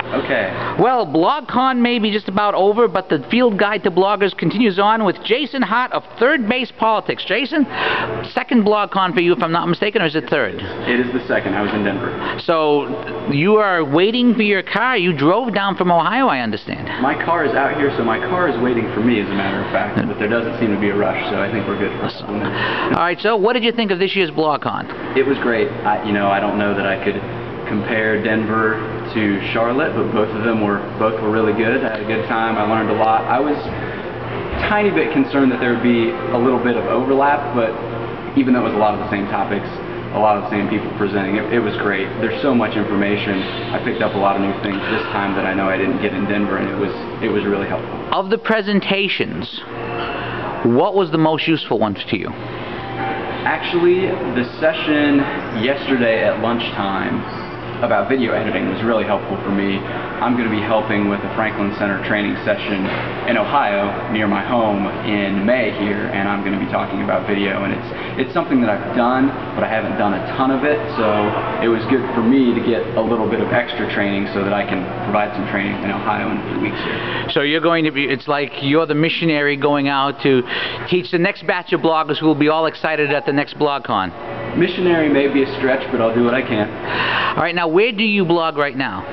Okay. Well, Blogcon may be just about over, but the field guide to bloggers continues on with Jason Hart of Third Base Politics. Jason, second Blogcon for you, if I'm not mistaken, or is it third? It is the second. I was in Denver. So you are waiting for your car. You drove down from Ohio, I understand. My car is out here, so my car is waiting for me, as a matter of fact. But there doesn't seem to be a rush, so I think we're good for a couple minutes. All right. So what did you think of this year's Blogcon? It was great. I don't know that I could compare Denver to Charlotte, but both were really good. I had a good time. I learned a lot. I was a tiny bit concerned that there would be a little bit of overlap, but even though it was a lot of the same topics, a lot of the same people presenting, it was great. There's so much information. I picked up a lot of new things this time that I know I didn't get in Denver, and it was really helpful. Of the presentations, what was the most useful one to you? Actually, the session yesterday at lunchtime about video editing was really helpful for me. I'm going to be helping with a Franklin Center training session in Ohio near my home in May here, and I'm going to be talking about video, and it's something that I've done, but I haven't done a ton of it, so it was good for me to get a little bit of extra training so that I can provide some training in Ohio in a few weeks here. So you're going to be, it's like you're the missionary going out to teach the next batch of bloggers who will be all excited at the next Blogcon. Missionary may be a stretch, but I'll do what I can. All right, now where do you blog right now?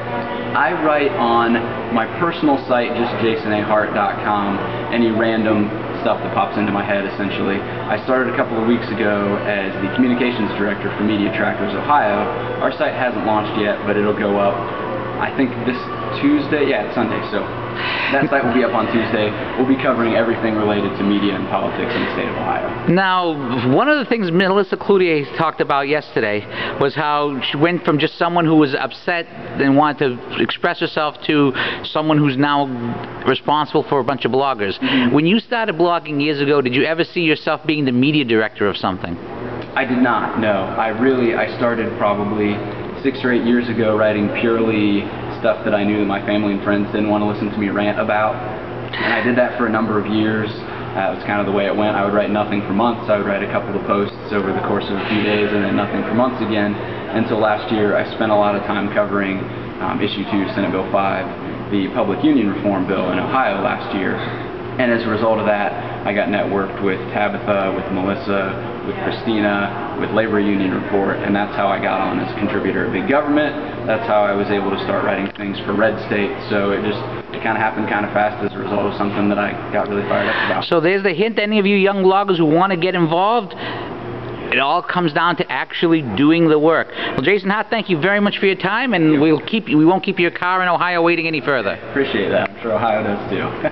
I write on my personal site, just jasonahart.com, any random stuff that pops into my head, essentially. I started a couple of weeks ago as the communications director for Media Trackers Ohio. Our site hasn't launched yet, but it'll go up, I think, this Tuesday. Yeah, it's Sunday, so that site will be up on Tuesday. We'll be covering everything related to media and politics in the state of Ohio. Now, one of the things Melissa Cloutier talked about yesterday was how she went from just someone who was upset and wanted to express herself to someone who's now responsible for a bunch of bloggers. Mm-hmm. When you started blogging years ago, did you ever see yourself being the media director of something? I did not, no. I started probably 6 or 8 years ago writing purely stuff that I knew that my family and friends didn't want to listen to me rant about, and I did that for a number of years. It was kind of the way it went. I would write nothing for months. I would write a couple of posts over the course of a few days and then nothing for months again, until last year I spent a lot of time covering Issue 2, Senate Bill 5, the Public Union Reform Bill in Ohio last year. And as a result of that, I got networked with Tabitha, with Melissa, with Christina, with Labor Union Report, and that's how I got on as a contributor at Big Government. That's how I was able to start writing things for Red State. So it kind of happened kind of fast as a result of something that I got really fired up about. So there's the hint to any of you young bloggers who want to get involved. It all comes down to actually doing the work. Well, Jason Hart, thank you very much for your time, and we won't keep your car in Ohio waiting any further. Appreciate that. I'm sure Ohio does too.